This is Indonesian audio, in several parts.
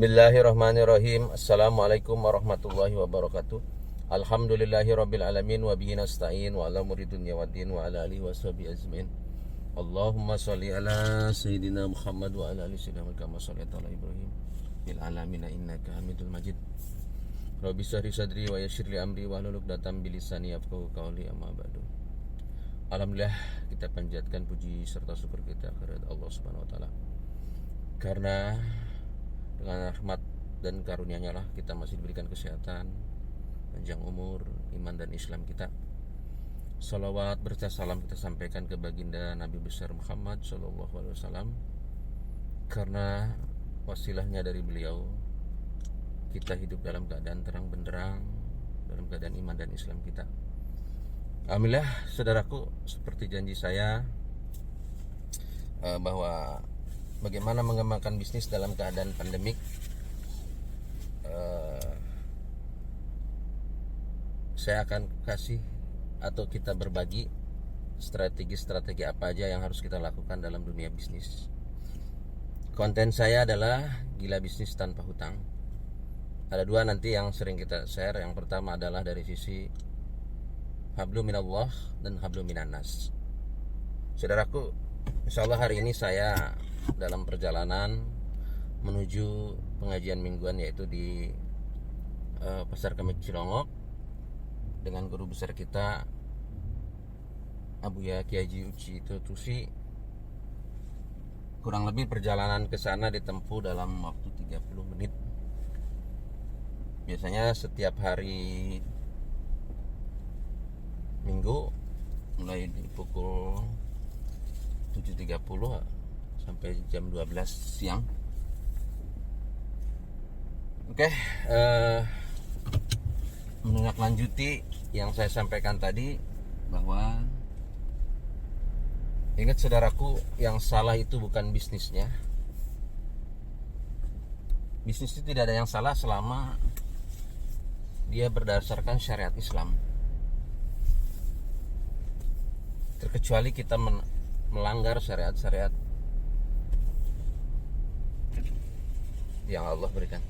Bismillahirrahmanirrahim. Assalamualaikum warahmatullahi wabarakatuh. Alhamdulillahirabbil alamin wa bihi nasta'in wa ala umuri dunya waddin wa ala alihi washabihi ajmain. Allahumma shalli ala sayyidina Muhammad wa ala ali sayyidina kama shallaita ala Ibrahim fil alamin innaka Hamidul Majid. Rabbi shrah sadri wa yassir li amri wa hlul 'uqdatam min lisani yafqahu qawli amma ba'du. Alhamdulillah, kita panjatkan puji serta syukur kita kepada Allah Subhanahu wa taala. Karena dengan rahmat dan karunia-Nya lah kita masih diberikan kesehatan, panjang umur, iman dan Islam kita. Salawat berkah salam kita sampaikan ke baginda Nabi besar Muhammad Sallallahu Alaihi Wasallam. Karena wasilahnya dari beliau kita hidup dalam keadaan terang benderang, dalam keadaan iman dan Islam kita. Alhamdulillah, saudaraku, seperti janji saya bahwa bagaimana mengembangkan bisnis dalam keadaan pandemik. Saya akan kasih atau kita berbagi strategi-strategi apa aja yang harus kita lakukan dalam dunia bisnis. Konten saya adalah gila bisnis tanpa hutang. Ada dua nanti yang sering kita share. Yang pertama adalah dari sisi hablum minallah dan hablum minannas. Saudaraku, insyaallah hari ini saya dalam perjalanan menuju pengajian mingguan, yaitu di Pasar Kemis Cilongok dengan guru besar kita Abuya Kiai Haji Uci Tutusi. Kurang lebih perjalanan ke sana ditempuh dalam waktu 30 menit. Biasanya setiap hari Minggu mulai di pukul 7.30 sampai jam 12 siang. Oke, menindaklanjuti yang saya sampaikan tadi, bahwa ingat saudaraku, yang salah itu bukan bisnisnya. Bisnis itu tidak ada yang salah selama dia berdasarkan syariat Islam. Terkecuali kita melanggar syariat-syariat yang Allah berikan.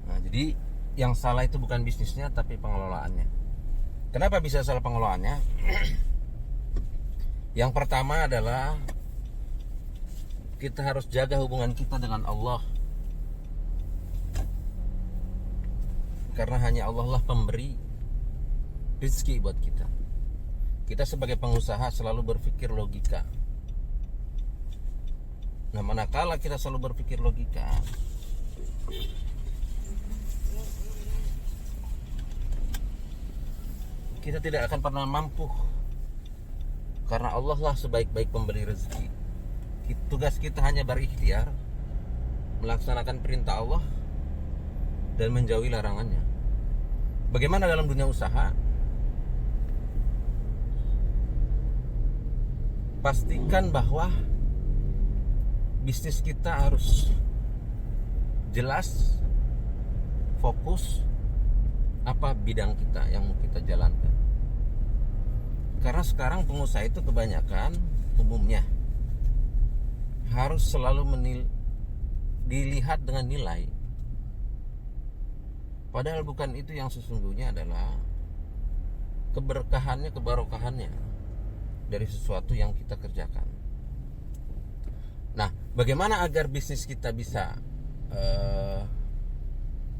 Nah, jadi yang salah itu bukan bisnisnya tapi pengelolaannya. Kenapa bisa salah pengelolaannya? Yang pertama adalah kita harus jaga hubungan kita dengan Allah. Karena hanya Allah lah pemberi rezeki buat kita. Kita sebagai pengusaha selalu berpikir logika. Nah, manakala kita selalu berpikir logika, kita tidak akan pernah mampu. Karena Allah lah sebaik-baik pemberi rezeki. Tugas kita hanya berikhtiar, melaksanakan perintah Allah dan menjauhi larangannya. Bagaimana dalam dunia usaha? Pastikan bahwa bisnis kita harus jelas, fokus apa bidang kita yang mau kita jalankan. Karena sekarang pengusaha itu kebanyakan umumnya harus selalu dilihat dengan nilai. Padahal bukan itu yang sesungguhnya adalah keberkahannya, kebarokahannya dari sesuatu yang kita kerjakan. Nah, bagaimana agar bisnis kita bisa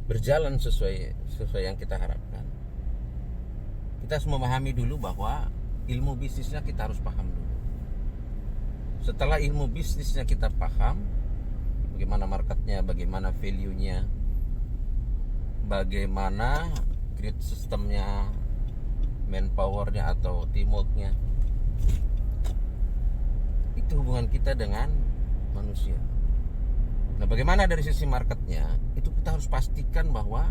berjalan sesuai yang kita harapkan? Kita harus memahami dulu bahwa ilmu bisnisnya kita harus paham dulu. Setelah ilmu bisnisnya kita paham, bagaimana marketnya, bagaimana value-nya, bagaimana grid sistemnya, manpower-nya atau teamwork-nya, itu hubungan kita dengan manusia. Nah, bagaimana dari sisi marketnya? Itu kita harus pastikan bahwa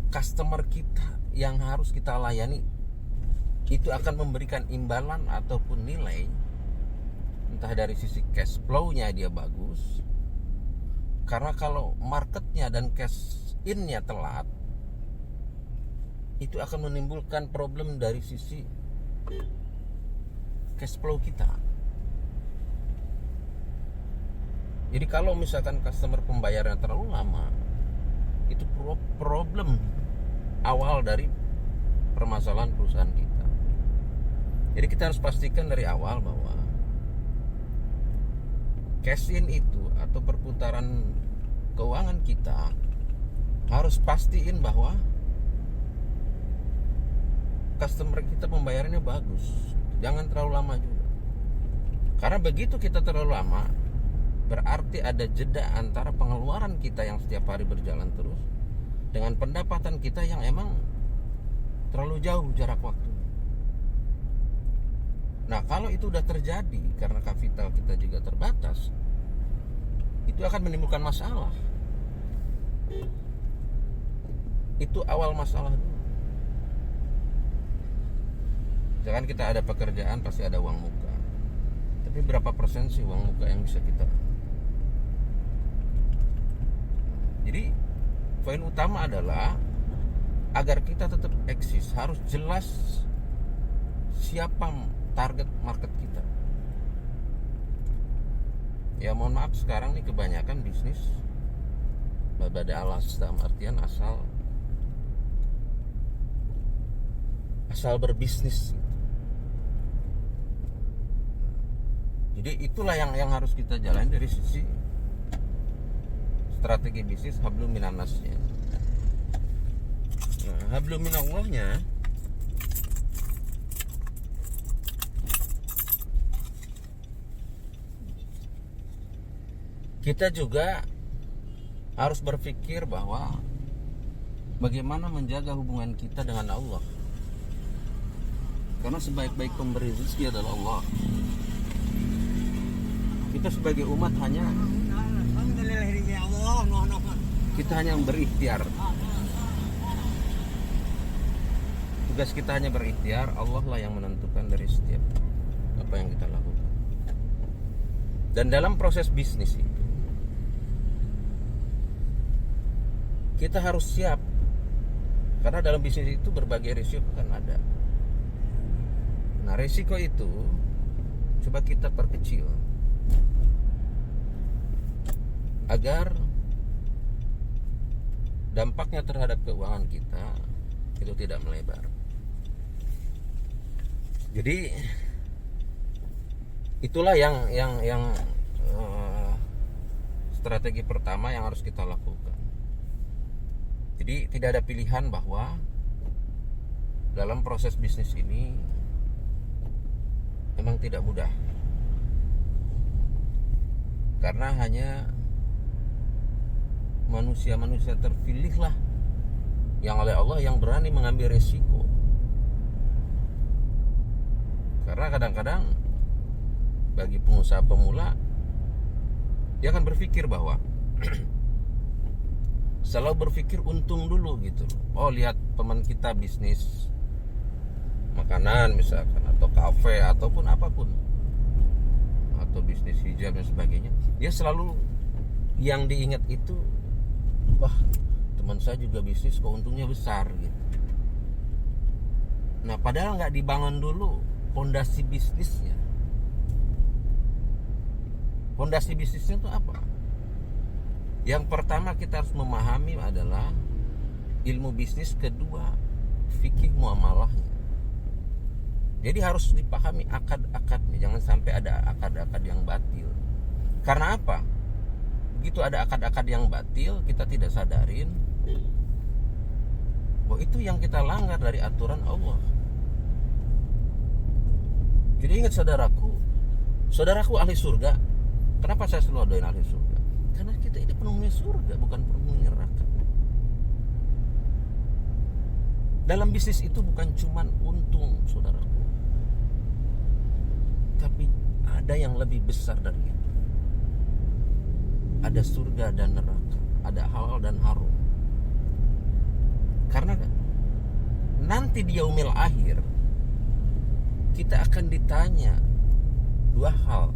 customer kita yang harus kita layani itu akan memberikan imbalan ataupun nilai, entah dari sisi cash flow-nya dia bagus. Karena kalau marketnya dan cash in-nya telat, itu akan menimbulkan problem dari sisi cash flow kita. Jadi kalau misalkan customer pembayarannya terlalu lama, itu problem awal dari permasalahan perusahaan kita. Jadi kita harus pastikan dari awal bahwa cash in itu atau perputaran keuangan kita harus pastiin bahwa customer kita pembayarannya bagus. Jangan terlalu lama juga. Karena begitu kita terlalu lama, berarti ada jeda antara pengeluaran kita yang setiap hari berjalan terus dengan pendapatan kita yang emang terlalu jauh jarak waktu. Nah, kalau itu udah terjadi karena kapital kita juga terbatas, itu akan menimbulkan masalah. Itu awal masalah dulu. Jangan kita ada pekerjaan pasti ada uang muka. Tapi berapa persen sih uang muka yang bisa kita? Jadi poin utama adalah agar kita tetap eksis, harus jelas siapa target market kita. Ya mohon maaf, sekarang nih kebanyakan bisnis pada alas dalam artian asal berbisnis. Jadi itulah yang harus kita jalani dari sisi strategi bisnis hablum minannasnya. Nah, hablum minallahnya kita juga harus berpikir bahwa bagaimana menjaga hubungan kita dengan Allah. Karena sebaik-baik pemberi rezeki adalah Allah. Kita sebagai umat kita hanya berikhtiar. Tugas kita hanya berikhtiar. Allah lah yang menentukan dari setiap apa yang kita lakukan. Dan dalam proses bisnis itu kita harus siap, karena dalam bisnis itu berbagai risiko kan ada. Nah, risiko itu coba kita perkecil agar dampaknya terhadap keuangan kita itu tidak melebar. Jadi itulah yang strategi pertama yang harus kita lakukan. Jadi tidak ada pilihan bahwa dalam proses bisnis ini memang tidak mudah. Karena hanya manusia-manusia terpilih lah yang oleh Allah yang berani mengambil resiko. Karena kadang-kadang bagi pengusaha pemula, dia akan berpikir bahwa selalu berpikir untung dulu gitu. Oh, lihat teman kita bisnis makanan misalkan, atau kafe ataupun apapun, atau bisnis hijab dan sebagainya, dia selalu yang diingat itu, wah teman saya juga bisnis kok untungnya besar gitu. Nah, padahal nggak dibangun dulu fondasi bisnisnya. Fondasi bisnisnya itu apa? Yang pertama kita harus memahami adalah ilmu bisnis, kedua fikih muamalahnya. Jadi harus dipahami akad-akadnya, jangan sampai ada akad-akad yang batil. Karena apa? Begitu ada akad-akad yang batil, kita tidak sadarin bahwa itu yang kita langgar dari aturan Allah. Jadi ingat saudaraku ahli surga. Kenapa saya selalu doain ahli surga? Karena kita ini penghuni surga, bukan penghuni neraka. Dalam bisnis itu bukan cuman untung, saudaraku, tapi ada yang lebih besar dari itu. Ada surga dan neraka, ada halal dan haram. Karena nanti di yaumil akhir kita akan ditanya dua hal.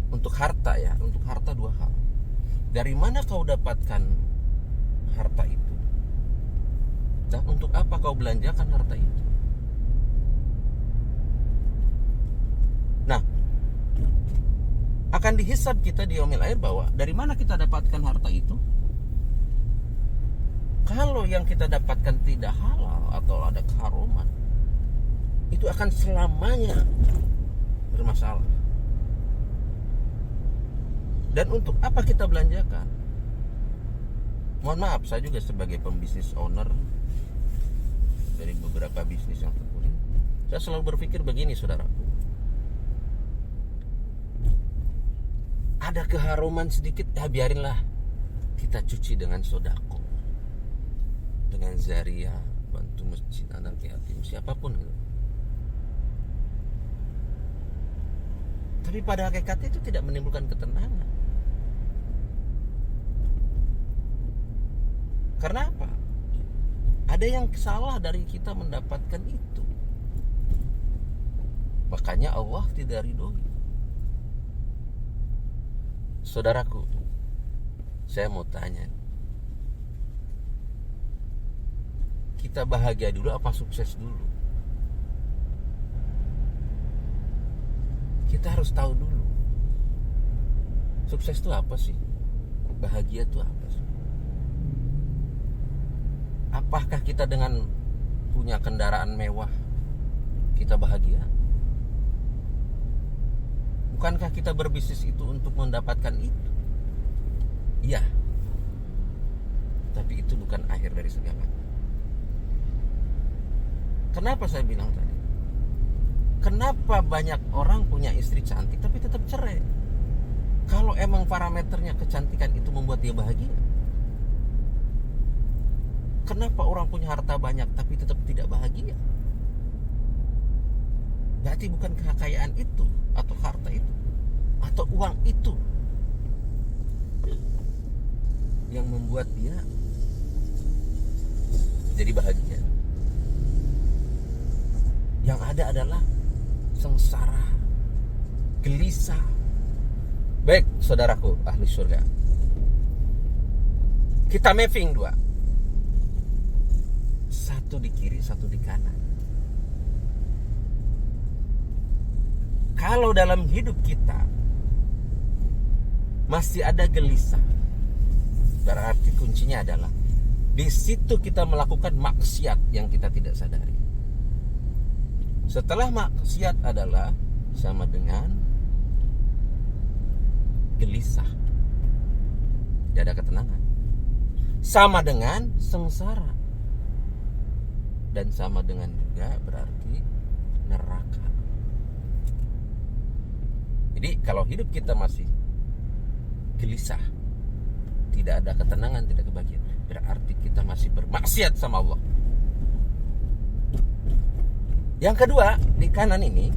Untuk harta ya, untuk harta dua hal. Dari mana kau dapatkan harta itu? Dan untuk apa kau belanjakan harta itu? akan dihisab kita di yaumil akhir bahwa dari mana kita dapatkan harta itu. Kalau yang kita dapatkan tidak halal atau ada keharuman, itu akan selamanya bermasalah. Dan untuk apa kita belanjakan? Mohon maaf, saya juga sebagai pembisnis owner dari beberapa bisnis yang tekuni, saya selalu berpikir begini, saudaraku. Ada keharuman sedikit, ya biarinlah kita cuci dengan sodako, dengan zaria, bantu masjid, anak yatim, siapapun gitu. Tapi pada hakikatnya itu tidak menimbulkan ketenangan. Karena apa? Ada yang salah dari kita mendapatkan itu. Makanya Allah tidak ridhoi. Saudaraku, saya mau tanya, kita bahagia dulu apa sukses dulu? Kita harus tahu dulu, sukses itu apa sih? Bahagia itu apa sih? Apakah kita dengan punya kendaraan mewah kita bahagia? Bukankah kita berbisnis itu untuk mendapatkan itu? Iya. Tapi itu bukan akhir dari segalanya. Kenapa saya bilang tadi? Kenapa banyak orang punya istri cantik tapi tetap cerai? Kalau emang parameternya kecantikan itu membuat dia bahagia, kenapa orang punya harta banyak tapi tetap tidak bahagia? Berarti bukan kekayaan itu atau harta itu atau uang itu yang membuat dia jadi bahagia. Yang ada adalah sengsara, gelisah. Baik, saudaraku ahli surga, kita mapping dua, satu di kiri, satu di kanan. Kalau dalam hidup kita masih ada gelisah, berarti kuncinya adalah di situ kita melakukan maksiat yang kita tidak sadari. Setelah maksiat adalah sama dengan gelisah, tidak ada ketenangan, sama dengan sengsara, dan sama dengan juga berarti neraka. Jadi kalau hidup kita masih gelisah, tidak ada ketenangan, tidak kebahagiaan, berarti kita masih bermaksiat sama Allah. Yang kedua, di kanan ini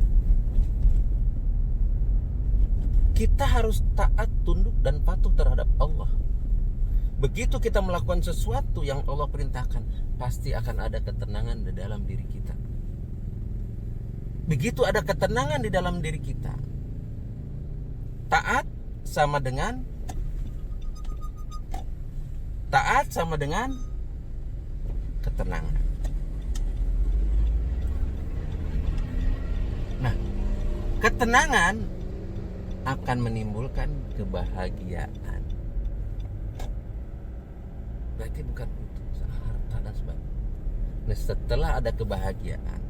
kita harus taat, tunduk, dan patuh terhadap Allah. Begitu kita melakukan sesuatu yang Allah perintahkan, pasti akan ada ketenangan di dalam diri kita. Begitu ada ketenangan di dalam diri kita, taat sama dengan ketenangan. Nah, ketenangan akan menimbulkan kebahagiaan. Berarti bukan untuk harta dan sebagainya. Nah, setelah ada kebahagiaan,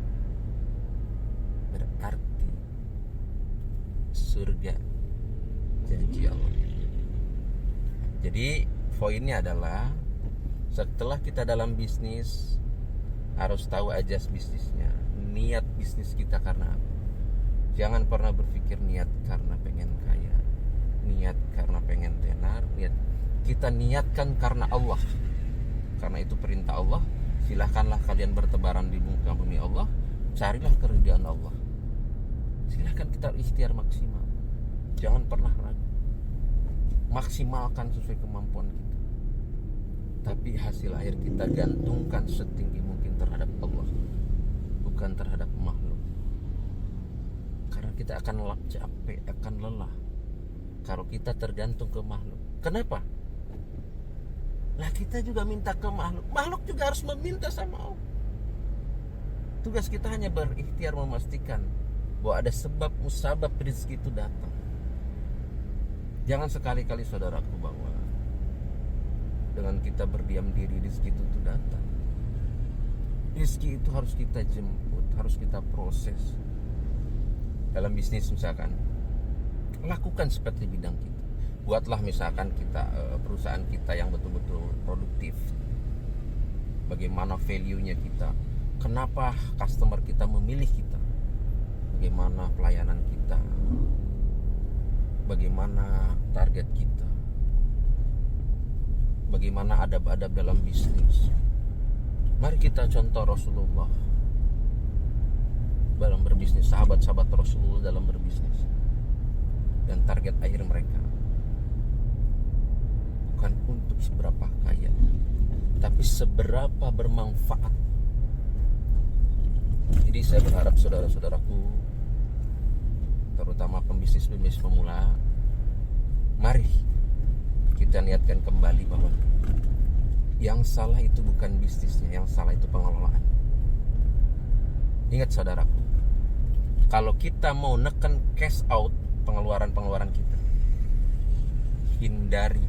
berarti surga, janji Allah. Jadi poinnya adalah setelah kita dalam bisnis harus tahu ajas bisnisnya, niat bisnis kita karena apa. Jangan pernah berpikir niat karena pengen kaya, niat karena pengen tenar, kita niatkan karena Allah. Karena itu perintah Allah. Silahkanlah kalian bertebaran di muka bumi Allah, carilah keridhaan Allah. Silahkan kita ikhtiar maksimal, jangan pernah ragu, maksimalkan sesuai kemampuan kita. Tapi hasil akhir kita gantungkan setinggi mungkin terhadap Allah, bukan terhadap makhluk. Karena kita akan capek, akan lelah kalau kita tergantung ke makhluk. Kenapa? Lah kita juga minta ke makhluk, makhluk juga harus meminta sama Allah. Tugas kita hanya berikhtiar memastikan bahwa ada sebab musabab rezeki itu datang. Jangan sekali-kali saudaraku bahwa dengan kita berdiam diri rezeki itu datang. Rezeki itu harus kita jemput, harus kita proses. Dalam bisnis misalkan, lakukan seperti bidang kita. Buatlah misalkan kita perusahaan kita yang betul-betul produktif. Bagaimana value-nya kita? Kenapa customer kita memilih kita? Bagaimana pelayanan kita? Bagaimana target kita? Bagaimana adab-adab dalam bisnis? Mari kita contoh Rasulullah dalam berbisnis, sahabat-sahabat Rasulullah dalam berbisnis. Dan target akhir mereka bukan untuk seberapa kaya, tapi seberapa bermanfaat. Jadi saya berharap saudara-saudaraku, terutama pembisnis-pembisnis pemula, mari kita niatkan kembali bahwa yang salah itu bukan bisnisnya, yang salah itu pengelolaan. Ingat saudaraku, kalau kita mau neken cash out pengeluaran-pengeluaran kita, hindari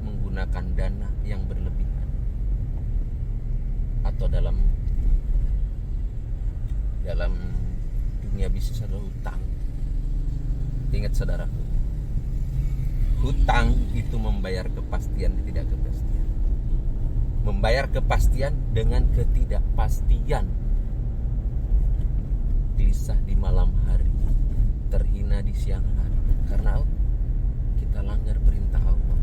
menggunakan dana yang berlebihan, atau dalam dunia bisnis adalah hutang. Ingat saudaraku, hutang itu membayar kepastian tidak kepastian, membayar kepastian dengan ketidakpastian. Gelisah di malam hari, terhina di siang hari, karena kita langgar perintah Allah.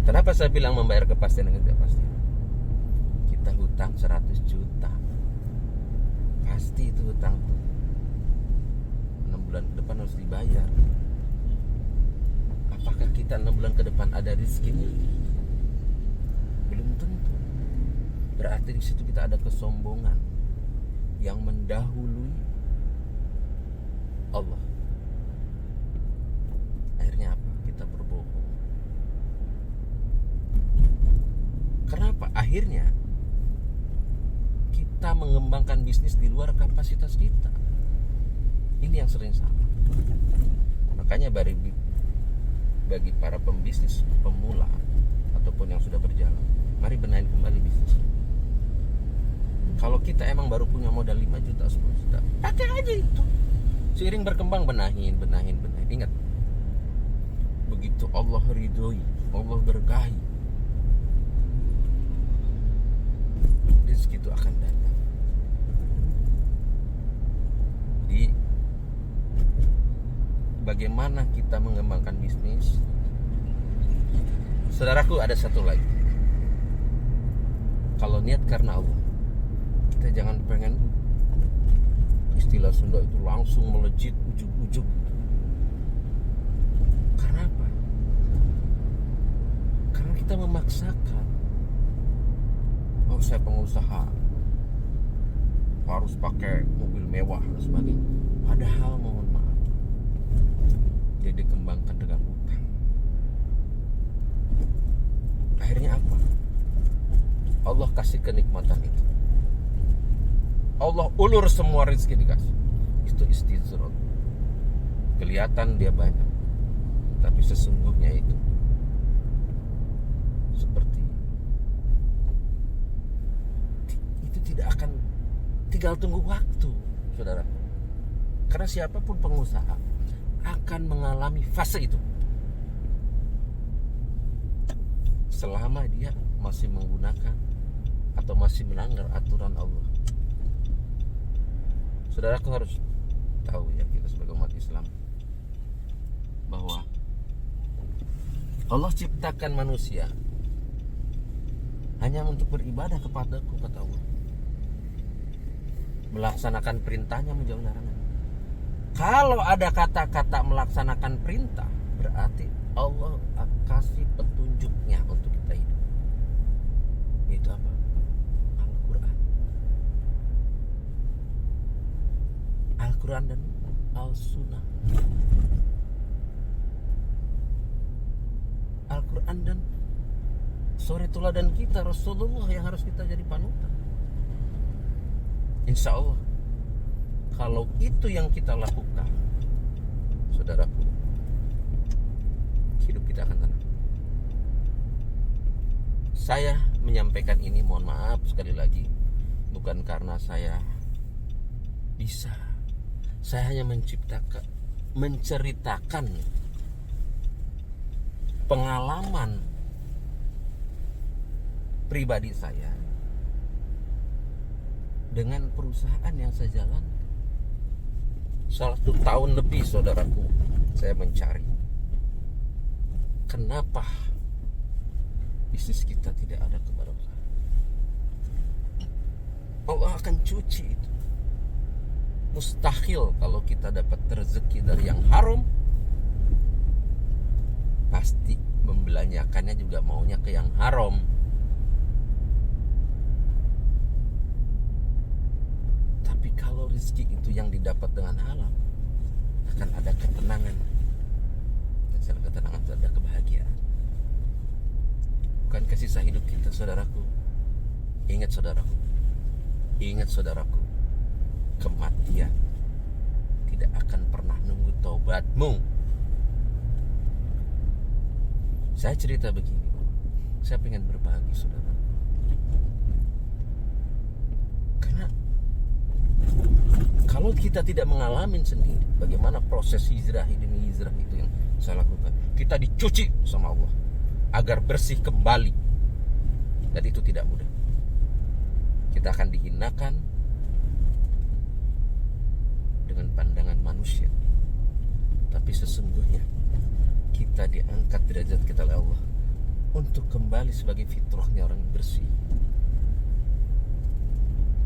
Kenapa saya bilang membayar kepastian dengan ketidakpastian? Kita hutang 100 juta, pasti itu hutang tuh 6 bulan ke depan harus dibayar. Apakah kita 6 bulan ke depan ada rezekinya? Belum tentu. Berarti di situ kita ada kesombongan yang mendahului Allah. Akhirnya apa? Kita berbohong. Kenapa? Akhirnya kita mengembangkan bisnis di luar kapasitas kita. Ini yang sering salah. Makanya bagi para pembisnis pemula ataupun yang sudah berjalan, mari benahin kembali bisnis. Kalau kita emang baru punya modal 5 juta, 10 juta, pakai aja itu. Seiring berkembang benahin. Ingat, begitu Allah ridhoi, Allah berkahi, rezeki itu akan datang. Jadi bagaimana kita mengembangkan bisnis? Saudaraku, ada satu lagi. Kalau niat karena Allah, kita jangan pengen istilah Sunda itu langsung melejit ujug-ujug. Karena apa? Karena kita memaksakan. Oh, saya pengusaha, harus pakai mobil mewah dan sebagainya. Padahal mohon maaf, dia dikembangkan dengan hutang. Akhirnya apa? Allah kasih kenikmatan itu, Allah ulur semua rezeki dikasih. Itu istizraq. Kelihatan dia banyak, tapi sesungguhnya itu seperti itu tidak akan, tinggal tunggu waktu, saudara. Karena siapapun pengusaha akan mengalami fase itu selama dia masih menggunakan atau masih melanggar aturan Allah. Saudaraku harus tahu ya, kita sebagai umat Islam, bahwa Allah ciptakan manusia hanya untuk beribadah kepadaku, kata Allah, melaksanakan perintahnya, menjauhi larangan. Kalau ada kata-kata melaksanakan perintah, berarti Allah kasih petunjuknya untuk kita hidup. Itu apa? Al-Quran. Al-Quran dan Al-Sunnah. Al-Quran dan suri teladan kita, Rasulullah yang harus kita jadi panutan. Insya Allah Kalau itu yang kita lakukan, saudaraku, hidup kita akan tenang. Saya menyampaikan ini, mohon maaf sekali lagi, bukan karena saya bisa. Saya hanya menceritakan pengalaman pribadi saya dengan perusahaan yang saya jalankan. 1 tahun lebih, saudaraku, saya mencari kenapa bisnis kita tidak ada keberkahan. Allah akan cuci itu. Mustahil kalau kita dapat rezeki dari yang haram, pasti membelanjakannya juga maunya ke yang haram. Tapi kalau rezeki itu yang didapat dengan halal, akan ada ketenangan. Dan setelah ketenangan itu ada kebahagiaan. Bukan sisa hidup kita, saudaraku. Ingat, saudaraku. Ingat, saudaraku. Kematian tidak akan pernah nunggu taubatmu. Saya cerita begini, saya pengen berbagi, saudara. Karena kalau kita tidak mengalami sendiri bagaimana proses hijrah demi hijrah itu yang saya lakukan, kita dicuci sama Allah agar bersih kembali, dan itu tidak mudah. Kita akan dihinakan dengan pandangan manusia, tapi sesungguhnya kita diangkat derajat kita oleh Allah untuk kembali sebagai fitrahnya orang bersih.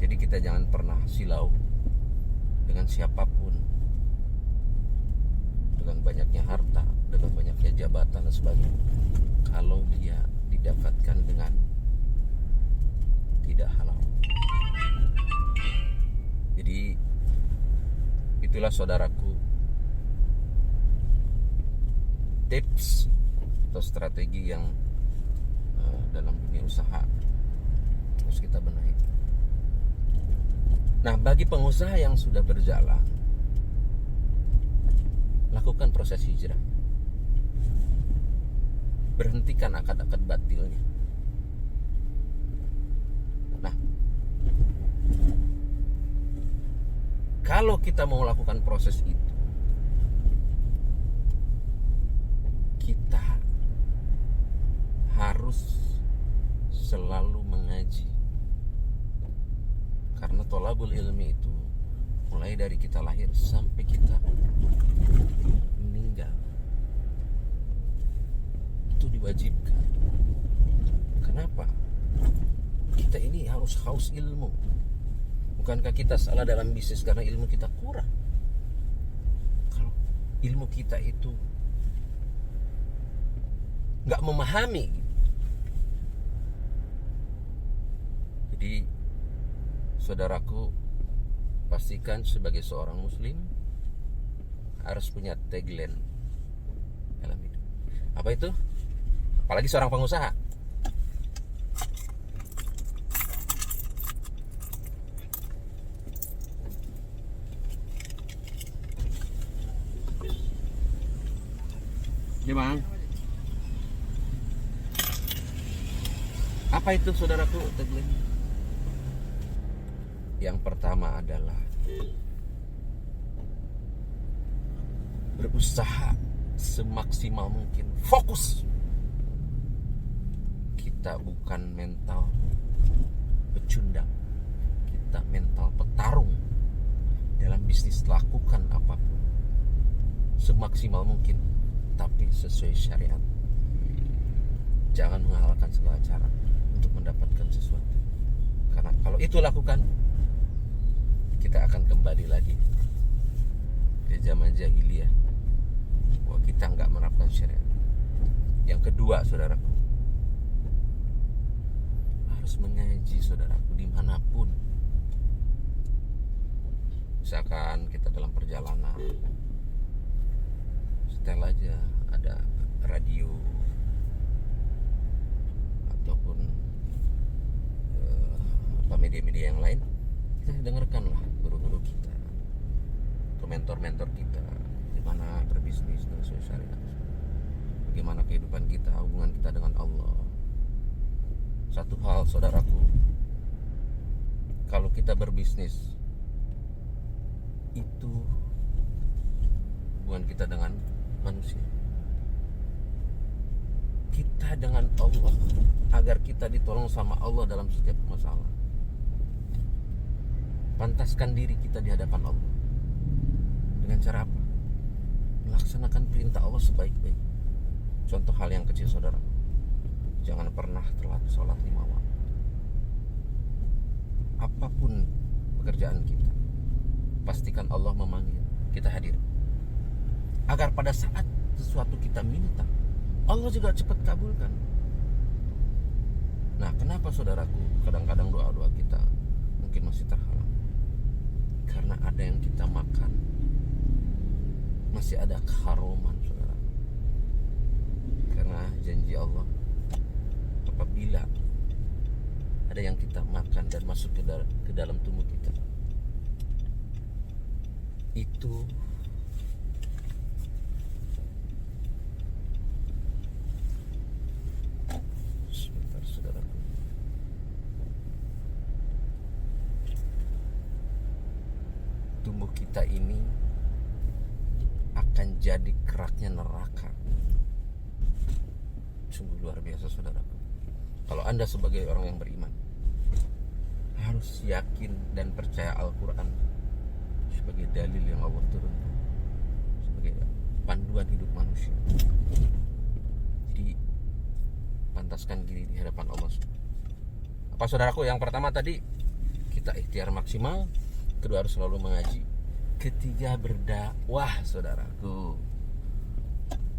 Jadi kita jangan pernah silau dengan siapapun, dengan banyaknya harta, dengan banyaknya jabatan dan sebagainya, kalau dia didapatkan dengan tidak halal. Jadi itulah, saudaraku, tips atau strategi yang dalam dunia usaha harus kita benahi. Nah, bagi pengusaha yang sudah berjalan, lakukan proses hijrah. Berhentikan akad-akad batilnya. Nah, kalau kita mau lakukan proses itu, kita harus selalu mengaji. Karena thalabul ilmi itu mulai dari kita lahir sampai kita meninggal, itu diwajibkan. Kenapa? Kita ini harus haus ilmu. Bukankah kita salah dalam bisnis karena ilmu kita kurang? Kalau ilmu kita itu nggak memahami, jadi saudaraku, pastikan sebagai seorang muslim harus punya tagline dalam hidup. Apa itu? Apalagi seorang pengusaha. Ya, Bang. Apa itu, saudaraku, tagline? Yang pertama adalah berusaha semaksimal mungkin, fokus. Kita bukan mental pecundang, kita mental petarung dalam bisnis. Lakukan apapun semaksimal mungkin, tapi sesuai syariat. Jangan menghalalkan segala cara untuk mendapatkan sesuatu. Karena kalau itu lakukan, kita akan kembali lagi ke zaman jahiliyah, bahwa kita nggak menerapkan syariat. Yang kedua, saudaraku, harus mengaji, saudaraku, dimanapun. Misalkan kita dalam perjalanan, setel aja ada radio ataupun media-media yang lain, kita dengarkanlah guru-guru kita, atau mentor-mentor kita bagaimana berbisnis dengan sesuai syariat, bagaimana kehidupan kita, hubungan kita dengan Allah. Satu hal saudaraku, kalau kita berbisnis itu hubungan kita dengan manusia, kita dengan Allah, agar kita ditolong sama Allah dalam setiap masalah. Pantaskan diri kita di hadapan Allah dengan cara apa? Melaksanakan perintah Allah sebaik-baik. Contoh hal yang kecil saudara, jangan pernah telat sholat 5 waktu. Apapun pekerjaan kita, pastikan Allah memanggil, kita hadir, agar pada saat sesuatu kita minta, Allah juga cepat kabulkan. Nah, kenapa saudaraku kadang-kadang doa-doa kita mungkin masih terhalang? Karena ada yang kita makan, masih ada keharuman saudara. Karena janji Allah, apabila ada yang kita makan dan masuk ke dalam tubuh kita, itu sebentar saudaraku, tubuh kita ini akan jadi keraknya neraka. Sungguh luar biasa saudaraku. Kalau Anda sebagai orang yang beriman harus yakin dan percaya Al-Quran sebagai dalil yang Allah turunkan, sebagai panduan hidup manusia. Jadi pantaskan diri di hadapan Allah. Apa saudaraku? Yang pertama tadi, kita ikhtiar maksimal. Kedua, harus selalu mengaji. Ketiga, berdakwah saudaraku.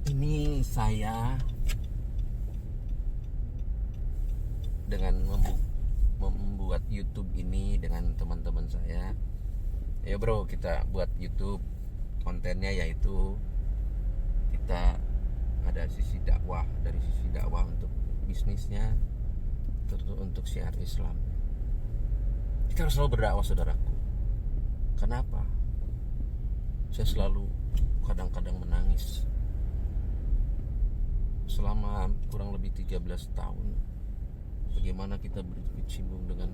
Ini saya dengan membuat YouTube ini dengan teman-teman saya. Ya bro, kita buat YouTube, kontennya yaitu kita ada sisi dakwah, dari sisi dakwah untuk bisnisnya, tentu untuk syiar Islam. Kita harus selalu berdakwah saudaraku. Kenapa? Saya selalu kadang-kadang menangis selama kurang lebih 13 tahun. Bagaimana kita berkecimpung dengan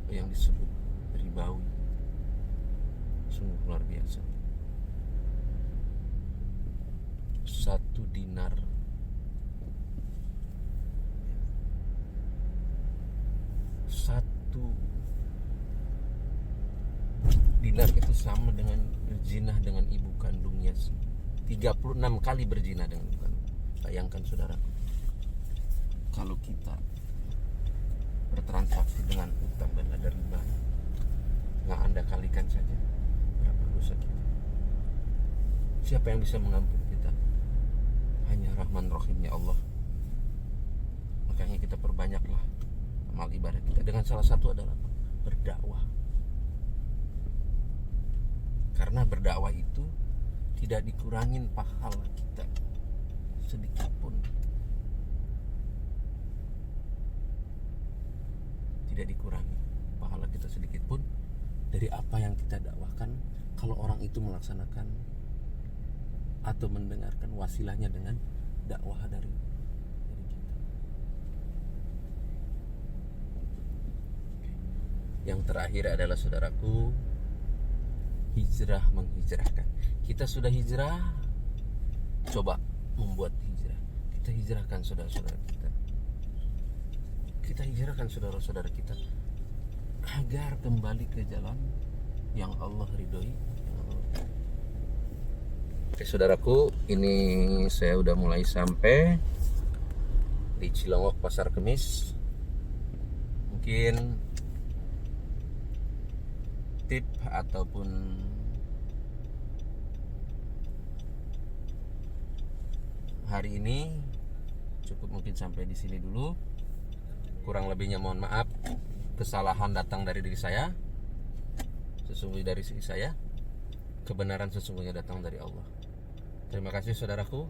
yang disebut ribawi. Sungguh luar biasa. 1 dinar itu sama dengan berzinah dengan ibu kandungnya. 36 kali berzinah dengan ibu kandung. Bayangkan saudaraku, kalau kita bertransaksi dengan utang dan ada riba, nggak Anda kalikan saja berapa dosa kita. Siapa yang bisa mengampuni kita? Hanya Rahman Rahimnya Allah. Makanya kita perbanyaklah amal ibadah kita. Dengan salah satu adalah berdakwah. Karena berdakwah itu tidak dikurangin pahala kita sedikit pun. Tidak dikurangi pahala kita sedikit pun dari apa yang kita dakwahkan, kalau orang itu melaksanakan atau mendengarkan wasilahnya dengan dakwah dari kita. Yang terakhir adalah saudaraku, hijrah menghijrahkan. Kita sudah hijrah, coba membuat hijrah. Kita hijrahkan saudara-saudara kita. Kita hijrahkan saudara-saudara kita agar kembali ke jalan yang Allah ridhoi. Oke saudaraku, ini saya udah mulai sampai di Cilongok Pasar Kemis. Mungkin tip ataupun hari ini cukup mungkin sampai di sini dulu. Kurang lebihnya mohon maaf. Kesalahan datang dari diri saya, sesungguhnya dari diri saya. Kebenaran sesungguhnya datang dari Allah. Terima kasih saudaraku.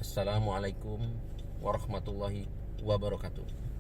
Assalamualaikum warahmatullahi wabarakatuh.